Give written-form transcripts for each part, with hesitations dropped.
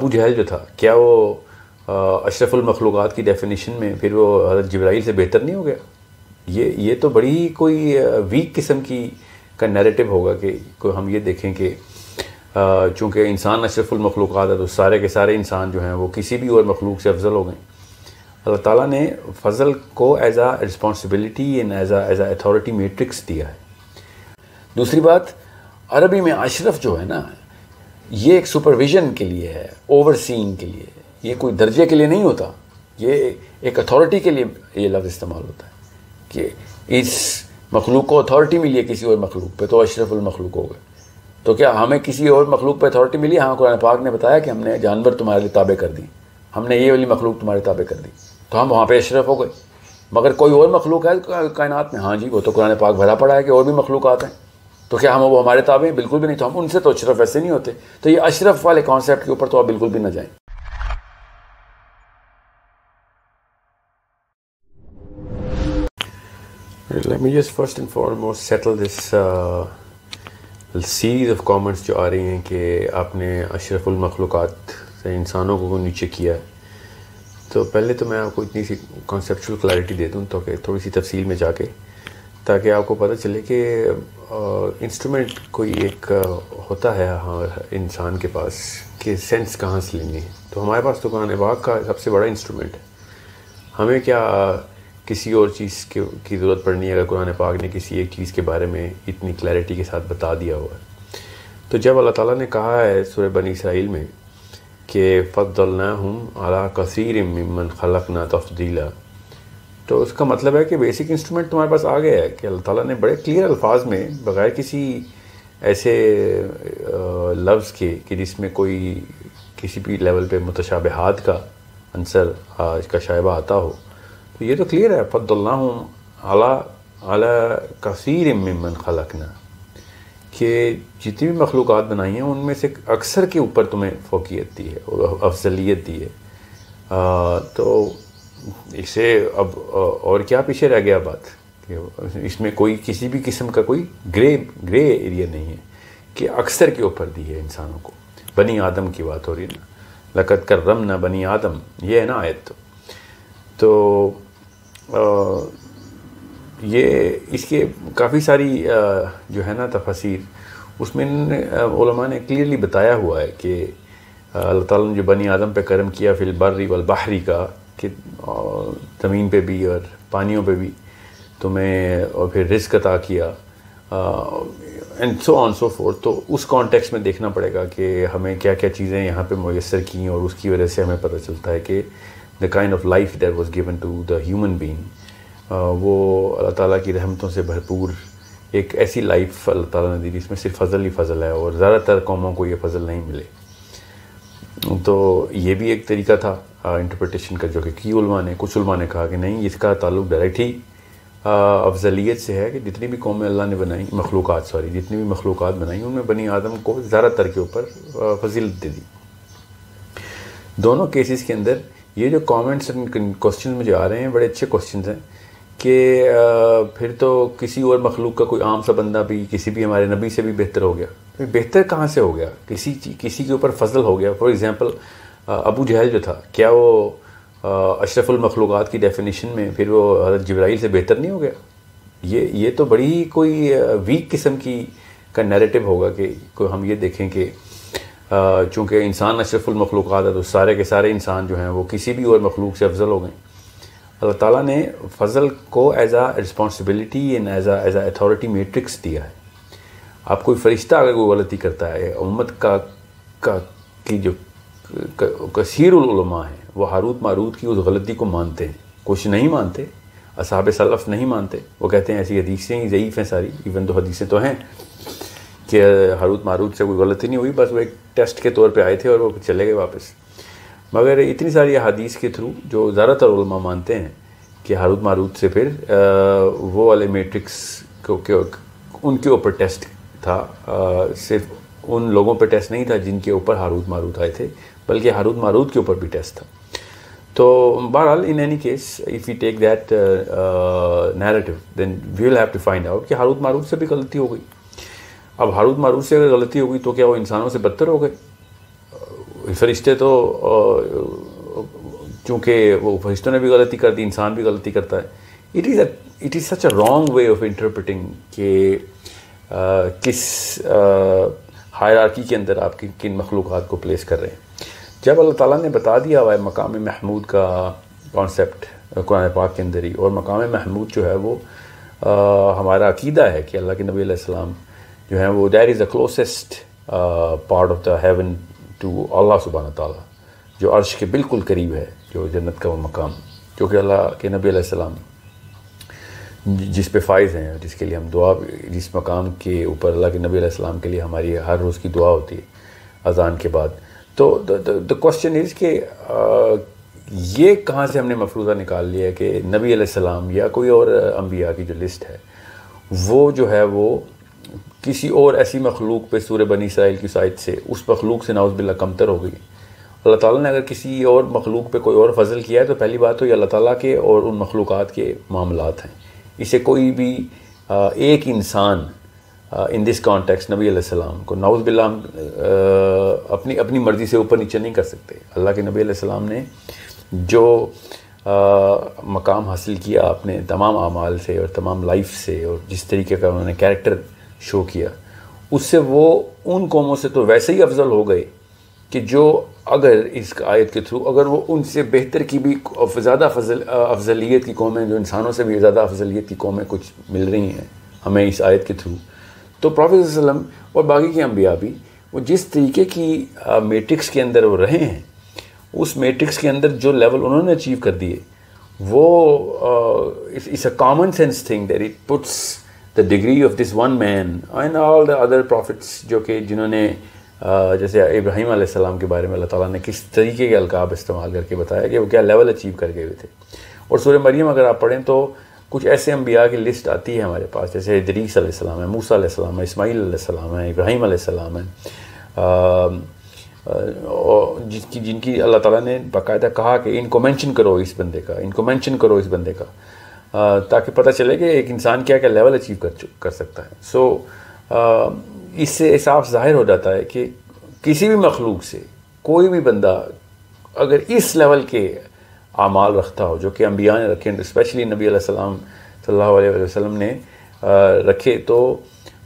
ابو جہل جو تھا کیا وہ اشرف المخلوقات کی ڈیفینیشن میں پھر وہ حضرت جبرائیل سے بہتر نہیں ہو گیا؟ یہ تو بڑی کوئی ویک قسم کی کا نیریٹو ہوگا کہ کوئی ہم یہ دیکھیں کہ چونکہ انسان اشرف المخلوقات ہے تو سارے کے سارے انسان جو ہیں وہ کسی بھی اور مخلوق سے افضل ہو گئے۔ اللہ تعالیٰ نے فضل کو as a responsibility and as a authority matrix دیا ہے۔ دوسری بات، عربی میں اشرف جو ہے نا، یہ ایک سپرویژن کے لیے ہے، اوور سینگ کے لیے، یہ کوئی درجے کے لیے نہیں ہوتا، یہ ایک اتھارٹی کے لیے یہ لفظ استعمال ہوتا ہے کہ اس مخلوق کو اتھارٹی ملی ہے کسی اور مخلوق پہ تو اشرف المخلوق ہو گئے۔ تو کیا ہمیں کسی اور مخلوق پہ اتھارٹی ملی؟ ہاں، قرآن پاک نے بتایا کہ ہم نے جانور تمہارے لیے تابع کر دی، ہم نے یہ والی مخلوق تمہارے تابع کر دی، تو ہم وہاں پہ اشرف ہو گئے۔ مگر کوئی اور مخلوق ہے کائنات میں؟ ہاں جی، وہ تو قرآن پاک بھرا پڑا ہے کہ اور بھی مخلوقات ہیں، تو کیا ہم وہ ہمارے تابع ہیں؟ بالکل بھی نہیں، تو ہم ان سے تو اشرف ایسے نہیں ہوتے۔ تو یہ اشرف والے کانسیپٹ کے اوپر تو آپ بالکل بھی نہ جائیں۔ Let me just first and foremost settle this series of comments جو آ رہی ہیں کہ آپ نے اشرف المخلوقات سے انسانوں کو نیچے کیا ہے۔ تو پہلے تو میں آپ کو اتنی سی کانسیپچول کلیئرٹی دے دوں تو کہ تھوڑی سی تفصیل میں جا کے، تاکہ آپ کو پتہ چلے کہ انسٹرومنٹ کوئی ایک ہوتا ہے ہاں انسان کے پاس کہ سینس کہاں سے لینی ہے۔ تو ہمارے پاس تو قرآن پاک کا سب سے بڑا انسٹرومنٹ ہے۔ ہمیں کیا کسی اور چیز کی ضرورت پڑنی ہے اگر قرآن پاک نے کسی ایک چیز کے بارے میں اتنی کلیئرٹی کے ساتھ بتا دیا ہوا ہے۔ تو جب اللہ تعالیٰ نے کہا ہے سورہ بنی اسرائیل میں کہ فضلناہم علی کثیر ممن خلقنا تفضیلا، تو اس کا مطلب ہے کہ بیسک انسٹرومنٹ تمہارے پاس آ گیا ہے کہ اللہ تعالیٰ نے بڑے کلیئر الفاظ میں بغیر کسی ایسے لفظ کے کہ جس میں کوئی کسی بھی لیول پہ متشابہات کا عنصر کا شائبہ آتا ہو، تو یہ تو کلیئر ہے فضلناہم علی کثیر ممن خلقنا، کہ جتنی بھی مخلوقات بنائی ہیں ان میں سے اکثر کے اوپر تمہیں فوقیت دی ہے اور افضلیت دی ہے۔ تو اسے اب اور کیا پیچھے رہ گیا بات کہ اس میں کوئی کسی بھی قسم کا کوئی گرے ایریا نہیں ہے کہ اکثر کے اوپر دی ہے انسانوں کو۔ بنی آدم کی بات ہو رہی ہے نا، لقد کرمنا بنی آدم، یہ ہے نا آیت۔ تو یہ اس کے کافی ساری جو ہے نا تفاسیر، اس میں علماء نے کلیئرلی بتایا ہوا ہے کہ اللہ تعالیٰ نے جو بنی آدم پہ کرم کیا فی البر والبحر کا، کہ زمین پہ بھی اور پانیوں پہ بھی تمہیں، اور پھر رزق عطا کیا and so on so forth. تو اس کانٹیکس میں دیکھنا پڑے گا کہ ہمیں کیا کیا چیزیں یہاں پہ میسر کیں، اور اس کی وجہ سے ہمیں پتہ چلتا ہے کہ the kind of life that was given to the human being، وہ اللہ تعالیٰ کی رحمتوں سے بھرپور ایک ایسی لائف اللہ تعالیٰ نے دی جس میں صرف فضل ہی فضل ہے، اور زیادہ تر قوموں کو یہ فضل نہیں ملے۔ تو یہ بھی ایک طریقہ تھا انٹرپریٹیشن کا، جو کہ کچھ علماء نے کہا کہ نہیں، اس کا تعلق ڈائریکٹ ہی افضلیت سے ہے کہ جتنی بھی قومیں اللہ نے بنائی، جتنی بھی مخلوقات بنائی، ان میں بنی آدم کو زیادہ تر کے اوپر فضیلت دے دی۔ دونوں کیسز کے اندر یہ جو کامنٹس کوسچنز مجھے آ رہے ہیں بڑے اچھے کوسچنز ہیں کہ پھر تو کسی اور مخلوق کا کوئی عام سا بندہ بھی کسی بھی ہمارے نبی سے بھی بہتر ہو گیا۔ بہتر کہاں سے ہو گیا؟ کسی کے اوپر فضل ہو گیا۔ فار ایگزامپل ابو جہل جو تھا کیا وہ اشرف المخلوقات کی ڈیفینیشن میں پھر وہ حضرت جبرائیل سے بہتر نہیں ہو گیا؟ یہ تو بڑی کوئی ویک قسم کی کا نیریٹو ہوگا کہ کوئی ہم یہ دیکھیں کہ چونکہ انسان اشرف المخلوقات ہے تو سارے کے سارے انسان جو ہیں وہ کسی بھی اور مخلوق سے افضل ہو گئے۔ اللہ تعالیٰ نے فضل کو as a responsibility and as a authority matrix دیا ہے۔ آپ کوئی فرشتہ اگر کوئی غلطی کرتا ہے، امت کی جو کثیر العلماء ہیں وہ ہاروت ماروت کی اس غلطی کو مانتے ہیں، کچھ نہیں مانتے، اصحاب سلف نہیں مانتے، وہ کہتے ہیں ایسی حدیثیں ہی ضعیف ہیں ساری، ایون تو حدیثیں تو ہیں کہ ہاروت ماروت سے کوئی غلطی نہیں ہوئی، بس وہ ایک ٹیسٹ کے طور پہ آئے تھے اور وہ چلے گئے واپس۔ مگر اتنی ساری احادیث کے تھرو جو زیادہ تر علماء مانتے ہیں کہ ہاروت ماروت سے پھر وہ والے میٹرکس ان کے اوپر ٹیسٹ تھا، صرف ان لوگوں پہ ٹیسٹ نہیں تھا جن کے اوپر ہاروت ماروت آئے تھے، بلکہ ہاروت ماروت کے اوپر بھی ٹیسٹ تھا۔ تو بہرحال in any case if you take that narrative then we will have to find out کہ ہاروت ماروت سے بھی غلطی ہو گئی۔ اب ہاروت ماروت سے اگر غلطی ہو گئی تو کیا وہ انسانوں سے بدتر ہو گئے؟ فرشتے تو چونکہ وہ فرشتوں نے بھی غلطی کر دی، انسان بھی غلطی کرتا ہے. It is such a wrong way of interpreting کہ کس ہائرارکی کے اندر آپ کن مخلوقات کو پلیس کر رہے ہیں. جب اللہ تعالیٰ نے بتا دیا ہوا ہے مقام محمود کا کانسیپٹ قرآن پاک کے اندر ہی، اور مقام محمود جو ہے وہ ہمارا عقیدہ ہے کہ اللہ کے نبی علیہ السلام جو ہیں وہ that is the closest part of the heaven to اللہ سبحانہ تعالیٰ، جو عرش کے بالکل قریب ہے، جو جنت کا وہ مقام، جو کہ اللہ کے نبی علیہ السلام جس پہ فائز ہیں، جس کے لیے ہم دعا، جس مقام کے اوپر اللہ کے نبی علیہ السلام کے لیے ہماری ہر روز کی دعا ہوتی ہے اذان کے بعد. تو دا کوسچن از کہ یہ کہاں سے ہم نے مفروضہ نکال لیا ہے کہ نبی علیہ السلام یا کوئی اور انبیاء کی جو لسٹ ہے وہ جو ہے وہ کسی اور ایسی مخلوق پہ سورہ بنی اسرائیل کی سائد سے اس مخلوق سے نعوذ باللہ کمتر ہو گئی. اللہ تعالیٰ نے اگر کسی اور مخلوق پہ کوئی اور فضل کیا ہے تو پہلی بات تو یہ اللہ تعالیٰ کے اور ان مخلوقات کے معاملات ہیں. اسے کوئی بھی ایک انسان ان دس کانٹیکسٹ نبی علیہ السلام کو نعوذ باللہ اپنی مرضی سے اوپر نیچے نہیں کر سکتے. اللہ کے نبی علیہ السلام نے جو مقام حاصل کیا اپنے تمام اعمال سے اور تمام لائف سے، اور جس طریقے کا انہوں نے کیریکٹر شو کیا، اس سے وہ ان قوموں سے تو ویسے ہی افضل ہو گئے کہ جو اگر اس آیت کے تھرو اگر وہ ان سے بہتر کی بھی زیادہ افضلیت کی قومیں، جو انسانوں سے بھی زیادہ افضلیت کی قومیں کچھ مل رہی ہیں ہمیں اس آیت کے تھرو، تو پروفیٹ صلی اللہ علیہ وسلم اور باقی کے انبیاء بھی وہ جس طریقے کی میٹرکس کے اندر وہ رہے ہیں، اس میٹرکس کے اندر جو لیول انہوں نے اچیو کر دیے، وہ it's a common sense thing that it puts the degree of this one man and all the other prophets, جو کہ جنہوں نے جیسے ابراہیم علیہ السلام کے بارے میں اللہ تعالیٰ نے کس طریقے کے القاب استعمال کر کے بتایا کہ وہ کیا لیول اچیو کر گئے ہوئے تھے. اور سورہ مریم اگر آپ پڑھیں تو کچھ ایسے انبیاء کی لسٹ آتی ہے ہمارے پاس، جیسے ادریس علیہ السلام ہے، موسیٰ علیہ السلام ہے، اسماعیل علیہ السلام ہے، ابراہیم علیہ السلام ہے، جن کی اللہ تعالیٰ نے باقاعدہ کہا کہ ان کو مینشن کرو اس بندے کا، ان کو مینشن کرو اس بندے کا، تاکہ پتہ چلے کہ ایک انسان کیا کیا لیول اچیو کر سکتا ہے. سو اس سے صاف ظاہر ہو جاتا ہے کہ کسی بھی مخلوق سے کوئی بھی بندہ اگر اس لیول کے اعمال رکھتا ہو جو کہ انبیاء نے رکھے، اسپیشلی نبی علیہ السلام صلی اللہ علیہ وسلم نے رکھے، تو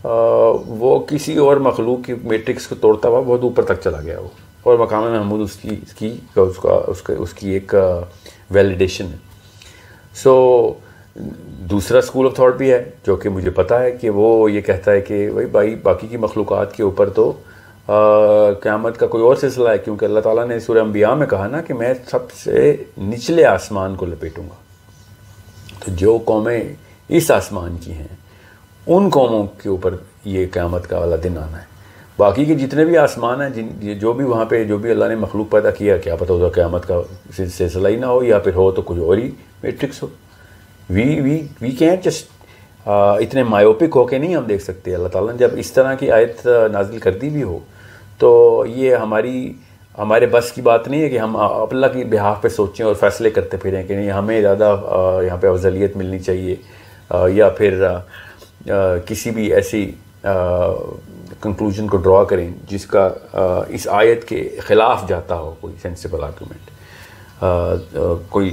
وہ کسی اور مخلوق کی میٹرکس کو توڑتا ہوا بہت اوپر تک چلا گیا وہ، اور مقام محمود اس کی ایک ویلیڈیشن ہے. سو دوسرا اسکول آف تھاٹ بھی ہے جو کہ مجھے پتہ ہے کہ وہ یہ کہتا ہے کہ بھائی باقی کی مخلوقات کے اوپر تو قیامت کا کوئی اور سلسلہ ہے، کیونکہ اللہ تعالیٰ نے سورہ انبیاء میں کہا نا کہ میں سب سے نچلے آسمان کو لپیٹوں گا. تو جو قومیں اس آسمان کی ہیں ان قوموں کے اوپر یہ قیامت کا والا دن آنا ہے. باقی کے جتنے بھی آسمان ہیں، جو بھی وہاں پہ جو بھی اللہ نے مخلوق پیدا کیا، کیا پتہ ہوگا قیامت کا سلسلہ ہی نہ ہو، یا پھر ہو تو کچھ اور ہی میٹرکس ہو. وی کینٹ جسٹ اتنے مایوپک ہو کے نہیں ہم دیکھ سکتے. اللہ تعالیٰ نے جب اس طرح کی آیت نازل کر دی بھی ہو تو یہ ہمارے بس کی بات نہیں ہے کہ ہم اللہ کی بہاف پہ سوچیں اور فیصلے کرتے پھریں کہ نہیں ہمیں زیادہ یہاں پہ افضلیت ملنی چاہیے، یا پھر کسی بھی ایسی کنکلوژن کو ڈرا کریں جس کا اس آیت کے خلاف جاتا ہو کوئی سینسیبل آرگومنٹ، کوئی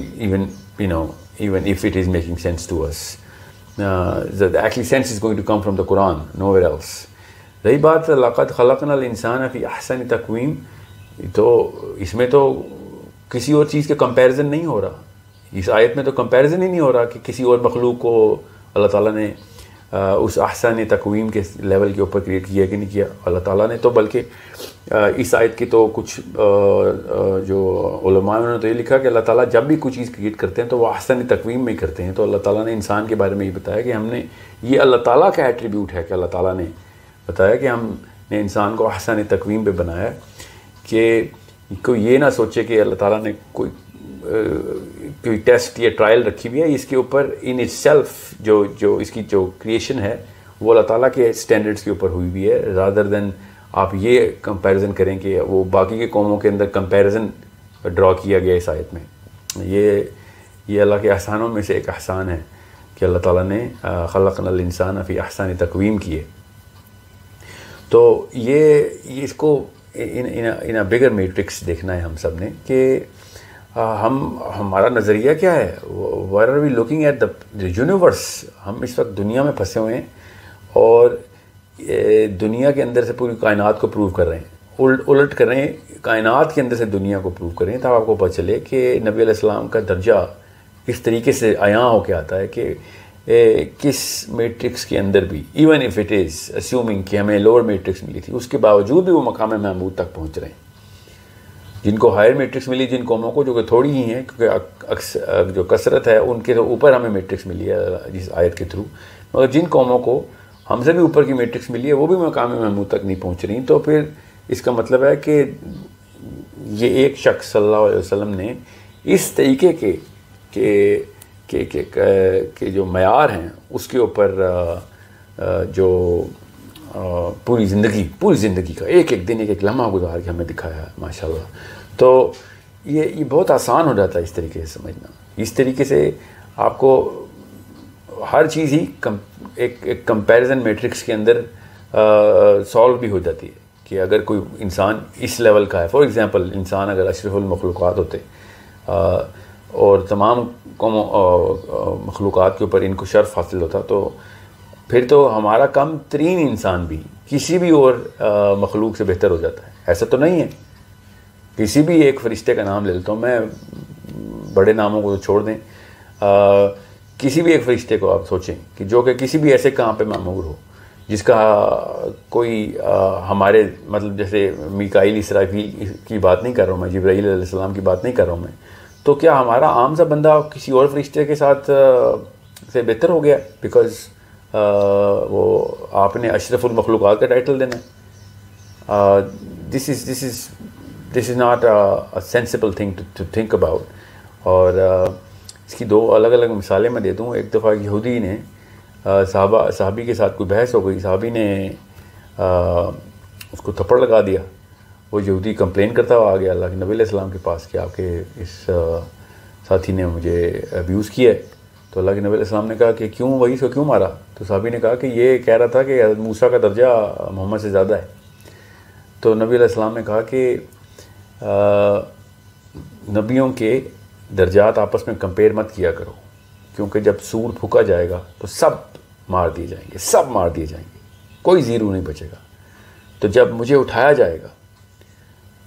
even if it is making sense to us. The actual sense is going to come from the Quran, nowhere else. رہی بات لَقَدْ خَلَقْنَا الْإِنسَانَ فِي أَحْسَنِ تَقْوِيمٍ، تو اس میں تو کسی اور چیز کے کمپیریزن نہیں ہو رہا، اس آیت میں تو کمپیریزن ہی نہیں ہو رہا کہ کسی اور مخلوق کو اللہ تعالیٰ نے اس احسن تقویم کے لیول کے اوپر کریٹ کیا کہ نہیں کیا. اللہ تعالیٰ نے تو بلکہ اس آیت کی تو کچھ جو علماء نے تو یہ لکھا کہ اللہ تعالیٰ جب بھی کوئی چیز کریٹ کرتے ہیں تو وہ احسن تقویم میں ہی کرتے ہیں. تو اللہ تعالیٰ نے انسان کے بارے میں یہ بتایا کہ ہم نے یہ اللہ تعالیٰ کا ایٹریبیوٹ ہے کہ اللہ تعالیٰ نے بتایا کہ ہم نے انسان کو احسن تقویم پہ بنایا کہ کوئی یہ نہ سوچے کہ اللہ تعالیٰ نے کوئی ٹیسٹ یا ٹرائل رکھی ہوئی ہے. اس کے اوپر ان اٹ سیلف جو اس کی جو کریشن ہے وہ اللہ تعالیٰ کے اسٹینڈرڈس کے اوپر ہوئی ہوئی ہے، رادر دین آپ یہ کمپیریزن کریں کہ وہ باقی کے قوموں کے اندر کمپیریزن ڈرا کیا گیا اس آیت میں. یہ اللہ کے احسانوں میں سے ایک احسان ہے کہ اللہ تعالیٰ نے خلقنا الانسان فی احسن تقویم کیے. تو یہ اس کو ان بگر میٹرکس دیکھنا ہے ہم سب نے کہ ہمارا نظریہ کیا ہے. Where are we looking at the universe. ہم اس وقت دنیا میں پھنسے ہوئے ہیں اور دنیا کے اندر سے پوری کائنات کو پروو کر رہے ہیں, الٹ کر رہے ہیں, کائنات کے اندر سے دنیا کو پروو کر رہے ہیں, تب آپ کو پتہ چلے کہ نبی علیہ السلام کا درجہ اس طریقے سے عیاں ہو کے آتا ہے کہ کس میٹرکس کے اندر بھی, even if it is assuming کہ ہمیں لوور میٹرکس ملی تھی, اس کے باوجود بھی وہ مقام محمود تک پہنچ رہے ہیں. جن کو ہائر میٹرکس ملی, جن قوموں کو جو کہ تھوڑی ہی ہیں کیونکہ اکثر جو کثرت ہے ان کے اوپر ہمیں میٹرکس ملی ہے جس آیت کے تھرو, مگر جن قوموں کو ہم سے بھی اوپر کی میٹرکس ملی ہے وہ بھی مقام محمود تک نہیں پہنچ رہی. تو پھر اس کا مطلب ہے کہ یہ ایک شخص صلی اللہ علیہ وسلم نے اس طریقے کے جو معیار ہیں اس کے اوپر جو پوری زندگی کا ایک ایک دن ایک ایک لمحہ گزار کے ہمیں دکھایا ہے ماشاء اللہ. تو یہ بہت آسان ہو جاتا ہے اس طریقے سے سمجھنا. اس طریقے سے آپ کو ہر چیز ہی ایک کمپیریزن میٹرکس کے اندر سالو بھی ہو جاتی ہے کہ اگر کوئی انسان اس لیول کا ہے. فار ایگزامپل انسان اگر اشرف المخلوقات ہوتے اور تمام مخلوقات کے اوپر ان کو شرف حاصل ہوتا تو پھر تو ہمارا کم ترین انسان بھی کسی بھی اور مخلوق سے بہتر ہو جاتا ہے. ایسا تو نہیں ہے. کسی بھی ایک فرشتے کا نام لے لیتا ہوں میں, بڑے ناموں کو تو چھوڑ دیں, کسی بھی ایک فرشتے کو آپ سوچیں کہ جو کہ کسی بھی ایسے کام پہ معمور ہو جس کا کوئی ہمارے مطلب جیسے میکائیل اسرافیل کی بات نہیں کر رہا ہوں میں, جبرائیل علیہ السلام کی بات نہیں کر رہا ہوں میں, تو کیا ہمارا عام سا بندہ کسی اور فرشتے کے ساتھ سے بہتر ہو گیا بیکاز وہ آپ نے اشرف المخلوقات کا ٹائٹل دینا ہے؟ This is not a sensible thing to think about. اور اس کی دو الگ الگ مثالیں میں دے دوں. ایک دفعہ یہودی نے صحابی کے ساتھ کوئی بحث ہو گئی, صحابی نے اس کو تھپڑ لگا دیا. وہ یہودی کمپلین کرتا ہوا آ گیا اللہ کے نبی علیہ السلام کے پاس کہ آپ کے اس ساتھی نے مجھے ابیوز کیا ہے. تو اللہ کے نبی علیہ السلام نے کہا کہ کیوں, وہی اس کو کیوں مارا؟ تو صحابی نے کہا کہ یہ کہہ رہا تھا کہ موسیٰ کا درجہ محمد سے زیادہ ہے. تو نبی علیہ السلام نے کہا کہ نبیوں کے درجات آپس میں کمپیئر مت کیا کرو, کیونکہ جب سور پھونکا جائے گا تو سب مار دیے جائیں گے, کوئی زیرو نہیں بچے گا. تو جب مجھے اٹھایا جائے گا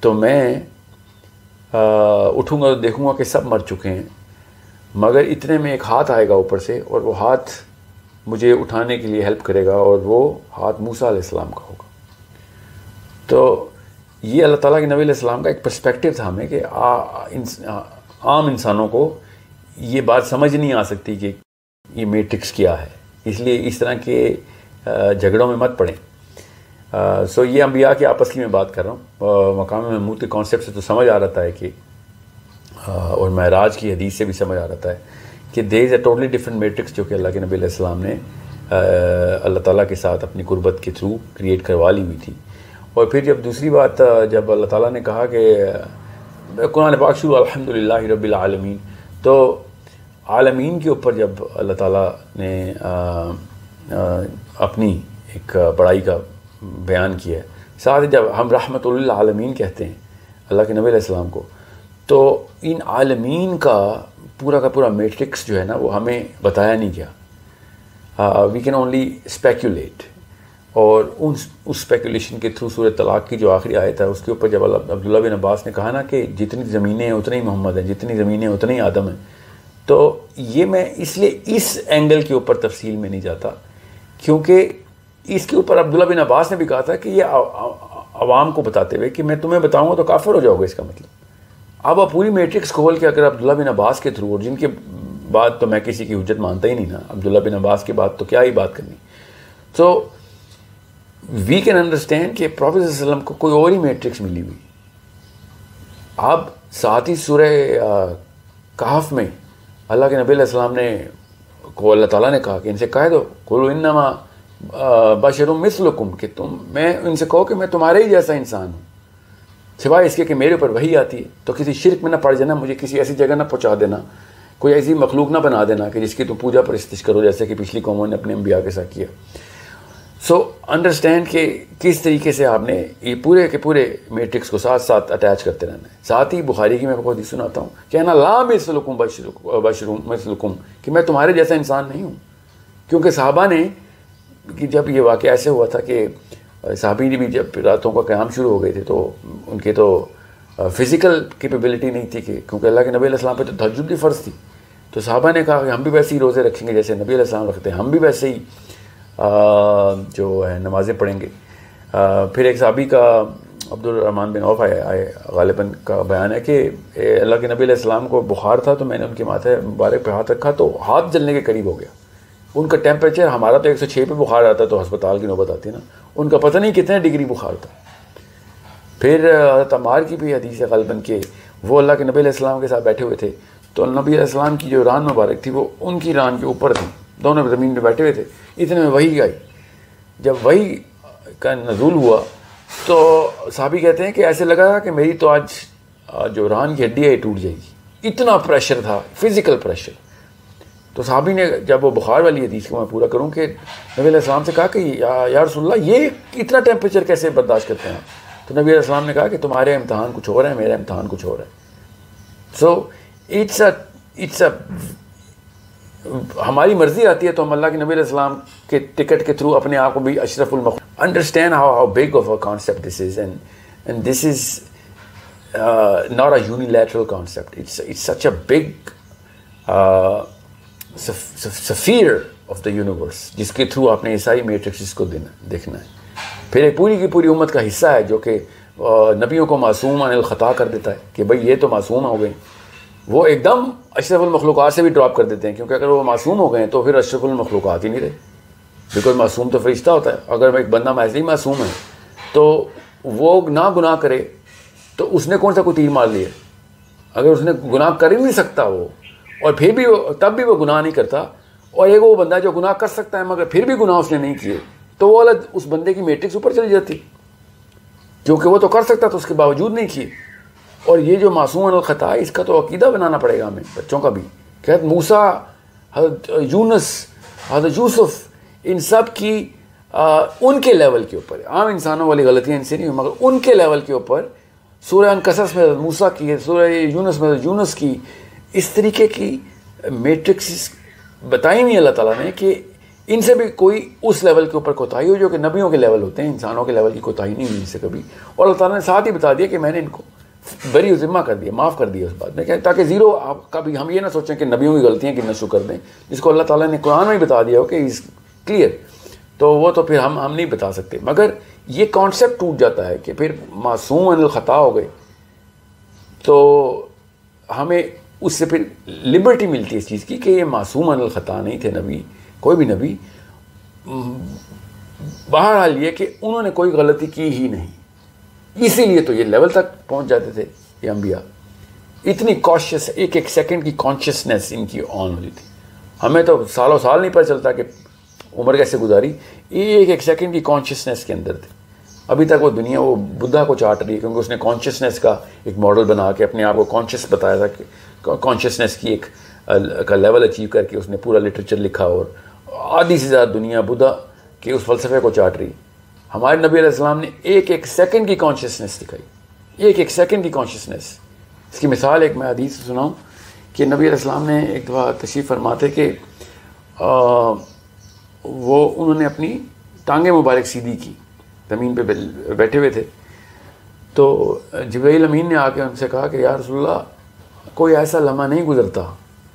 تو میں اٹھوں گا تو دیکھوں گا کہ سب مر چکے ہیں, مگر اتنے میں ایک ہاتھ آئے گا اوپر سے اور وہ ہاتھ مجھے اٹھانے کے لیے ہیلپ کرے گا, اور وہ ہاتھ موسیٰ علیہ السلام کا ہوگا. تو یہ اللہ تعالیٰ کے نبی علیہ السلام کا ایک پرسپیکٹیو تھا ہمیں کہ عام انسانوں کو یہ بات سمجھ نہیں آ سکتی کہ یہ میٹرکس کیا ہے, اس لیے اس طرح کے جھگڑوں میں مت پڑیں. سو یہ انبیاء کی آپس کی میں بات کر رہا ہوں. مقام محمود کے کانسیپٹ سے تو سمجھ آ رہا ہے کہ اور معراج کی حدیث سے بھی سمجھ آ رہا ہے کہ دیر از اے ٹوٹلی ڈفرینٹ میٹرکس جو کہ اللہ کے نبی علیہ السلام نے اللہ تعالیٰ کے ساتھ اپنی قربت کے تھرو کریٹ کروا لی ہوئی تھی. اور پھر جب دوسری بات, جب اللہ تعالیٰ نے کہا کہ قرآن پاک شروع الحمدللہ رب العالمین, تو عالمین کے اوپر جب اللہ تعالیٰ نے اپنی ایک بڑائی کا بیان کیا ہے, ساتھ جب ہم رحمت للعالمین کہتے ہیں اللہ کے نبی علیہ السلام کو, تو ان عالمین کا پورا میٹرکس جو ہے نا وہ ہمیں بتایا نہیں گیا. وی کین اونلی اسپیکولیٹ, اور اس اسپیکولیشن کے تھرو سورۃ طلاق کی جو آخری آیت ہے اس کے اوپر جب عبداللہ بن عباس نے کہا نا کہ جتنی زمینیں ہیں اتنے ہی محمد ہیں, جتنی زمینیں ہیں اتنے ہی آدم ہیں, تو یہ میں اس لیے اس اینگل کے اوپر تفصیل میں نہیں جاتا کیونکہ اس کے اوپر عبداللہ بن عباس نے بھی کہا تھا کہ یہ عوام کو بتاتے ہوئے کہ میں تمہیں بتاؤں گا تو کافر ہو جاؤ گے. اس کا مطلب اب آپ پوری میٹرکس کھول کے اگر عبداللہ بن عباس کے تھرو, اور جن کے بات تو میں کسی کی حجت مانتا ہی نہیں نا, عبداللہ بن عباس کی بات تو کیا ہی بات کرنی. تو وی کین انڈرسٹینڈ کہ پروفیٹ صلی اللہ علیہ وسلم کو کوئی اور ہی میٹرکس ملی ہوئی. اب ساتھ ہی سورہ کہف میں اللہ کے نبی علیہ السلام نے کو اللہ تعالیٰ نے کہا کہ ان سے کہہ دو قولوا انما بشر مثلکم, کہ میں ان سے کہو کہ میں تمہارے ہی جیسا انسان ہوں, سوائے اس کے کہ میرے اوپر وحی آتی ہے. تو کسی شرک میں نہ پڑ جانا, مجھے کسی ایسی جگہ نہ پہنچا دینا, کوئی ایسی مخلوق نہ بنا دینا کہ جس کی تم پوجا پرستش کرو جیسے کہ پچھلی قوموں نے اپنے انبیاء کے ساتھ کیا. سو انڈرسٹینڈ کہ کس طریقے سے آپ نے یہ پورے کے پورے میٹرکس کو ساتھ ساتھ اٹیچ کرتے رہنا ہے. ساتھ ہی بخاری کی میں آپ کو حدیث سناتا ہوں کہ انا لا مثلکم مثلکم کہ میں تمہارے جیسا انسان نہیں ہوں. کیونکہ صحابہ نے کہ جب یہ واقعہ ایسے ہوا تھا کہ صحابی بھی جب راتوں کا قیام شروع ہو گئے تھے تو ان کے تو فزیکل کیپیبلٹی نہیں تھی کہ کیونکہ اللہ کے نبی علیہ السلام پہ تو تہجد بھی فرض تھی. تو صحابہ نے کہا کہ ہم بھی ویسے ہی روزے رکھیں گے جیسے نبی علیہ السلام رکھتے ہیں, ہم بھی ویسے ہی جو ہے نمازیں پڑھیں گے. پھر ایک صحابی کا عبد الرحمن بن عوف آئے غالباً کا بیان ہے کہ اللہ کے نبی علیہ السلام کو بخار تھا تو میں نے ان کے ماتھے مبارک پہ ہاتھ رکھا تو ہاتھ جلنے کے قریب ہو گیا. ان کا ٹیمپریچر, ہمارا تو 106 پہ بخار آتا تو ہسپتال کی نوبت آتی نا, ان کا پتہ نہیں کتنے ڈگری بخار تھا. پھر حضرت عمار کی بھی حدیث ہے غالباً کہ وہ اللہ کے نبی علیہ السلام کے ساتھ بیٹھے ہوئے تھے تو نبی علیہ السلام کی جو ران مبارک تھی وہ ان کی ران کے اوپر تھی, دونوں زمین پہ بیٹھے ہوئے تھے. اتنے میں وحی آئی. جب وحی کا نزول ہوا تو صحابی کہتے ہیں کہ ایسے لگا کہ میری تو آج جو ران کی ہڈی ہے یہ ٹوٹ جائے گی, اتنا پریشر تھا, فزیکل پریشر. تو صحابی نے جب وہ بخار والی حدیث کو میں پورا کروں کہ نبی علیہ السلام سے کہا کہ یا رسول اللہ یہ اتنا ٹیمپریچر کیسے برداشت کرتے ہیں؟ تو نبی علیہ السلام نے کہا کہ تمہارے امتحان کچھ اور ہے, میرا امتحان کچھ اور ہے. سو اٹس ہماری مرضی آتی ہے تو ہم اللہ کے نبی علیہ السلام کے ٹکٹ کے تھرو اپنے آپ کو بھی اشرف المخلوق. Understand how big of a concept this is, and this is not a unilateral concept. It's such a big sphere of the universe جس کے تھرو آپ نے عیسائی میٹرکس کو دیکھنا ہے. پھر ایک پوری کی پوری امت کا حصہ ہے جو کہ نبیوں کو معصوم عن الخطا کر دیتا ہے کہ بھئی یہ تو معصوم ہو گئے, وہ ایک دم اشرف المخلوقات سے بھی ڈراپ کر دیتے ہیں کیونکہ اگر وہ معصوم ہو گئے تو پھر اشرف المخلوقات ہی نہیں رہے. بیکاز معصوم تو فرشتہ ہوتا ہے. اگر ایک بندہ ایسے ہی معصوم ہے تو وہ نہ گناہ کرے تو اس نے کون سا کوئی تیر مار لیا؟ اگر اس نے گناہ کر ہی نہیں سکتا وہ, اور پھر بھی تب بھی وہ گناہ نہیں کرتا, اور ایک وہ بندہ جو گناہ کر سکتا ہے مگر پھر بھی گناہ اس نے نہیں کیے, تو وہ والا اس بندے کی میٹرکس اوپر چلی جاتی کیونکہ وہ تو کر سکتا تو اس کے باوجود نہیں کیے. اور یہ جو معصوم عن الخطا ہے اس کا تو عقیدہ بنانا پڑے گا ہمیں بچوں کا بھی. کہ حضرت موسیٰ, حضرت یونس, حضرت یوسف, ان سب کی ان کے لیول کے اوپر, عام انسانوں والی غلطیاں ان سے نہیں ہوئی مگر ان کے لیول کے اوپر سورہ القصص میں حضرت موسیٰ کی, سورہ یونس میں حضرت یونس کی, اس طریقے کی میٹرکس بتائی نہیں اللہ تعالیٰ نے کہ ان سے بھی کوئی اس لیول کے اوپر کوتاہی ہو جو کہ نبیوں کے لیول ہوتے ہیں. انسانوں کے لیول کی کوتاہی نہیں ہوئی ان سے کبھی. اور اللہ تعالیٰ نے ساتھ ہی بتا دیا کہ میں نے ان کو بری ذمہ کر دیا, معاف کر دیا اس بات میں, تاکہ زیرو آپ کا بھی ہم یہ نہ سوچیں کہ نبیوں کی غلطیاں گننا شروع کر دیں جس کو اللہ تعالیٰ نے قرآن میں ہی بتا دیا ہو کہ از کلیئر. تو وہ تو پھر ہم نہیں بتا سکتے. مگر یہ کانسیپٹ ٹوٹ جاتا ہے کہ پھر معصوم عن الخطا ہو گئے تو ہمیں اس سے پھر لبرٹی ملتی ہے اس چیز کی کہ یہ معصوم عن الخطا نہیں تھے نبی, کوئی بھی نبی. بہرحال یہ کہ انہوں نے کوئی غلطی کی ہی نہیں, اسی لیے تو یہ لیول تک پہنچ جاتے تھے یہ انبیاء. اتنی کاشیس, ایک ایک سیکنڈ کی کانشیسنیس ان کی آن ہوئی تھی. ہمیں تو سالوں سال نہیں پتہ چلتا کہ عمر کیسے گزاری, یہ ایک ایک سیکنڈ کی کانشیسنیس کے اندر تھے. ابھی تک وہ دنیا وہ بدھا کو چاٹ رہی ہے کیونکہ اس نے کانشیسنیس کا ایک ماڈل بنا کے اپنے آپ کو کانشیس بتایا تھا کہ کانشیسنیس کی ایک کا لیول اچیو کر کے اس نے پورا لٹریچر لکھا, اور آدھی سے زیادہ دنیا بدھا کے اس فلسفے کو چاٹ رہی. ہمارے نبی علیہ السلام نے ایک ایک سیکنڈ کی کانشیسنیس دکھائی, ایک ایک سیکنڈ کی کانشیسنیس. اس کی مثال ایک میں حدیث سناؤں کہ نبی علیہ السلام نے ایک دفعہ تشریف فرماتے کہ وہ انہوں نے اپنی ٹانگیں مبارک سیدھی کی, زمین پہ بیٹھے ہوئے تھے. تو جبرائیل امین نے آ کے ان سے کہا کہ یا رسول اللہ کوئی ایسا لمحہ نہیں گزرتا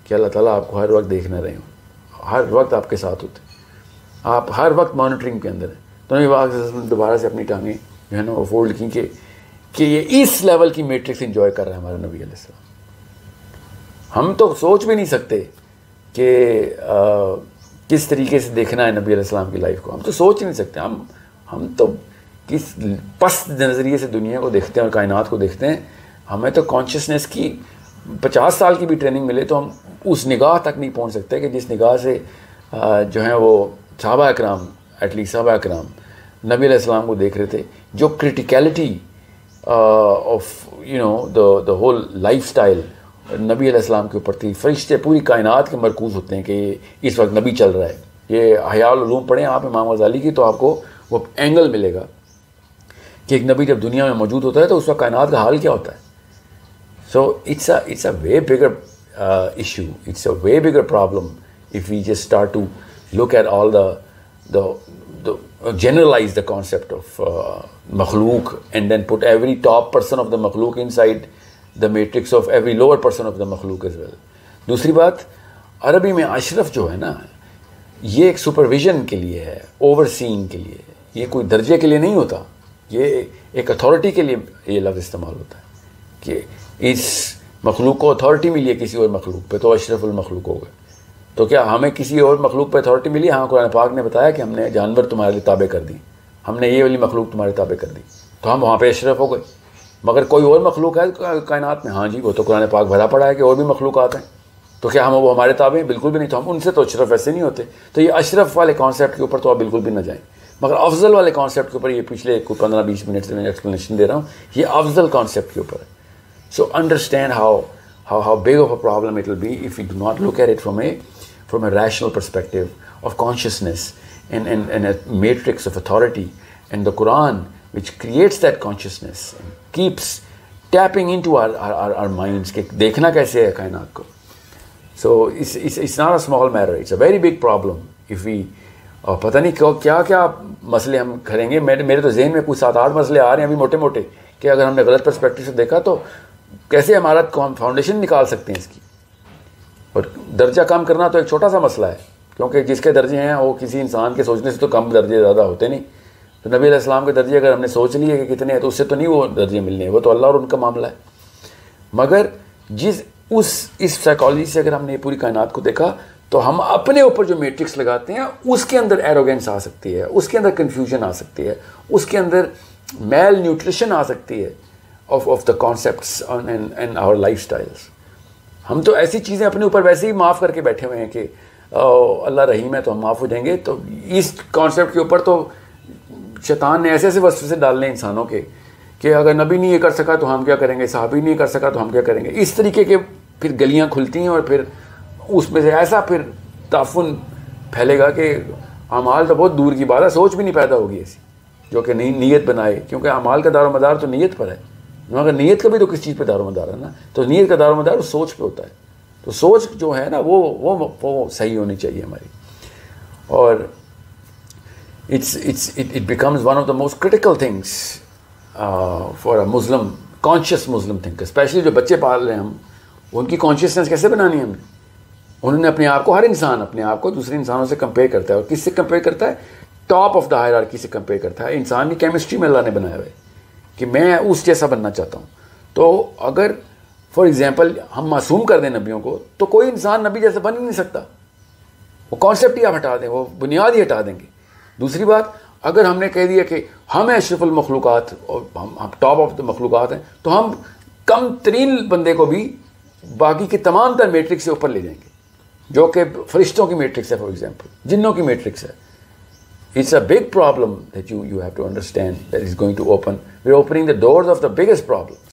کہ اللہ تعالیٰ آپ کو ہر وقت دیکھ نہ رہے ہوں, ہر وقت آپ کے ساتھ ہوتے, آپ ہر وقت مانیٹرنگ کے اندر ہیں. تو نبی پاک صلی اللہ علیہ وسلم دوبارہ سے اپنی ٹانگیں جو ہے نا وہ فولڈ کی کہ یہ اس لیول کی میٹرکس انجوائے کر رہا ہے ہمارا نبی علیہ السلام. ہم تو سوچ بھی نہیں سکتے کہ کس طریقے سے دیکھنا ہے نبی علیہ السلام کی لائف کو, ہم تو سوچ ہی نہیں سکتے. ہم تو کس پست نظریے سے دنیا کو دیکھتے ہیں اور کائنات کو دیکھتے ہیں. ہمیں تو کانشیسنیس کی 50 سال کی بھی ٹریننگ ملے تو ہم اس نگاہ تک نہیں پہنچ سکتے کہ جس نگاہ سے جو ہیں وہ صحابہ اکرام, ایٹ لیسٹ صحابہ اکرام نبی علیہ السلام کو دیکھ رہے تھے. جو criticality of the whole life style نبی علیہ السلام کے اوپر تھی. فرشتے پوری کائنات کے مرکوز ہوتے ہیں کہ اس وقت نبی چل رہا ہے, یہ احیاء العلوم پڑھیں آپ امام غزالی کی، تو آپ کو وہ اینگل ملے گا کہ ایک نبی جب دنیا میں موجود ہوتا ہے تو اس وقت کائنات کا حال کیا ہوتا ہے. So it's a way bigger issue, it's a way bigger problem if we just start to look at all the generalize the concept of makhluk and then put every top person of the makhluk inside the matrix of every lower person of the makhluk as well. دوسری بات, عربی میں اشرف جو ہے نا, یہ ایک supervision کے لیے ہے, اوور سینگ کے لیے, یہ کوئی درجے کے لیے نہیں ہوتا, یہ ایک اتھارٹی کے لیے یہ لفظ استعمال ہوتا ہے کہ اس مخلوق کو اتھارٹی ملی ہے کسی اور مخلوق پہ تو اشرف المخلوق ہو گئے. تو کیا ہمیں کسی اور مخلوق پہ اتھارٹی ملی؟ ہاں, قرآن پاک نے بتایا کہ ہم نے جانور تمہارے لیے تابع کر دی, ہم نے یہ والی مخلوق تمہارے تابع کر دی, تو ہم وہاں پہ اشرف ہو گئے. مگر کوئی اور مخلوق ہے کائنات میں؟ ہاں جی, وہ تو قرآن پاک بھرا پڑا ہے کہ اور بھی مخلوقات ہیں, تو کیا ہم وہ ہمارے تابع ہیں؟ بالکل بھی نہیں, تو ہم ان سے تو اشرف ایسے نہیں ہوتے. تو یہ اشرف والے کانسیپٹ کے اوپر تو آپ بالکل بھی نہ جائیں, مگر افضل والے کانسیپٹ کے اوپر, یہ پچھلے 15-20 منٹ سے میں ایکسپلینیشن دے رہا ہوں, یہ افضل کانسیپٹ کے اوپر ہے. So understand how big of a problem it will be if we do not look at it from a rational perspective of consciousness and a matrix of authority, and the Quran which creates that consciousness and keeps tapping into our minds کہ دیکھنا کیسے ہے کائنات کو. So it's not a small matter, it's a very big problem if we پتہ نہیں کیا مسئلے ہم کریں گے. میرے تو ذہن میں کچھ 7-8 مسئلے آ رہے ہیں ابھی موٹے موٹے, کہ اگر ہم نے غلط پرسپیکٹو سے دیکھا تو کیسے ہمارا فاؤنڈیشن نکال سکتے ہیں اس کی. اور درجہ کم کرنا تو ایک چھوٹا سا مسئلہ ہے, کیونکہ جس کے درجے ہیں وہ کسی انسان کے سوچنے سے تو کم درجے زیادہ ہوتے نہیں. تو نبی علیہ السلام کے درجے اگر ہم نے سوچ لیے کہ کتنے ہیں تو اس سے تو نہیں وہ درجے ملنے ہیں, وہ تو اللہ اور ان کا معاملہ ہے. مگر اس سائیکالوجی سے اگر ہم نے یہ پوری کائنات کو دیکھا تو ہم اپنے اوپر جو میٹرکس لگاتے ہیں اس کے اندر ایروگینس آ سکتی ہے, اس کے اندر کنفیوژن آ سکتی ہے, اس کے اندر میل نیوٹریشن آ سکتی ہے of the concepts and our lifestyles. ہم تو ایسی چیزیں اپنے اوپر ویسے ہی معاف کر کے بیٹھے ہوئے ہیں کہ اللہ رحیم ہے تو ہم معاف ہو جائیں گے. تو اس کانسیپٹ کے اوپر تو شیطان نے ایسے وسوسے ڈالنے انسانوں کے کہ اگر نبی نہیں یہ کر سکا تو ہم کیا کریں گے, صحابی نہیں کر سکا تو ہم کیا کریں گے. اس طریقے کے پھر گلیاں کھلتی ہیں اور پھر اس میں سے ایسا پھر تعفن پھیلے گا کہ اعمال تو بہت دور کی بات ہے, سوچ بھی نہیں پیدا ہوگی ایسی جو کہ نیت بنائے, کیونکہ اعمال کا دار و مدار تو نیت پر ہے. مگر نیت کا بھی تو کس چیز پہ دار و مدار ہے نا, تو نیت کا دار و مدار اس سوچ پہ ہوتا ہے. تو سوچ جو ہے نا وہ صحیح ہونی چاہیے ہماری. اور it becomes one of the most critical things for a Muslim, conscious Muslim thinker, especially جو بچے پال رہے ہیں ہم, ان کی کانشیسنس کیسے بنانی ہے ہم نے. انہوں نے اپنے آپ کو, ہر انسان اپنے آپ کو دوسرے انسانوں سے کمپیئر کرتا ہے, اور کس سے کمپیئر کرتا ہے؟ ٹاپ آف دا ہائرارکی سے کمپیئر کرتا ہے. انسان کی کیمسٹری میں اللہ نے بنایا ہوا ہے کہ میں اس جیسا بننا چاہتا ہوں. تو اگر فار ایگزامپل ہم معصوم کر دیں نبیوں کو, تو کوئی انسان نبی جیسا بن ہی نہیں سکتا. وہ کانسیپٹ ہی آپ ہٹا دیں, وہ بنیاد ہی ہٹا دیں گے. دوسری بات, اگر ہم نے کہہ دیا کہ ہم اشرف المخلوقات اور ہم ٹاپ آف دا مخلوقات ہیں, تو ہم کم ترین بندے کو بھی باقی کے تمام تر میٹرکس سے اوپر لے جائیں گے, جو کہ فرشتوں کی میٹرکس ہے, فار ایگزامپل جنوں کی میٹرکس ہے. It's a big problem that you have to understand that is going to open. We're opening the doors of the biggest problem.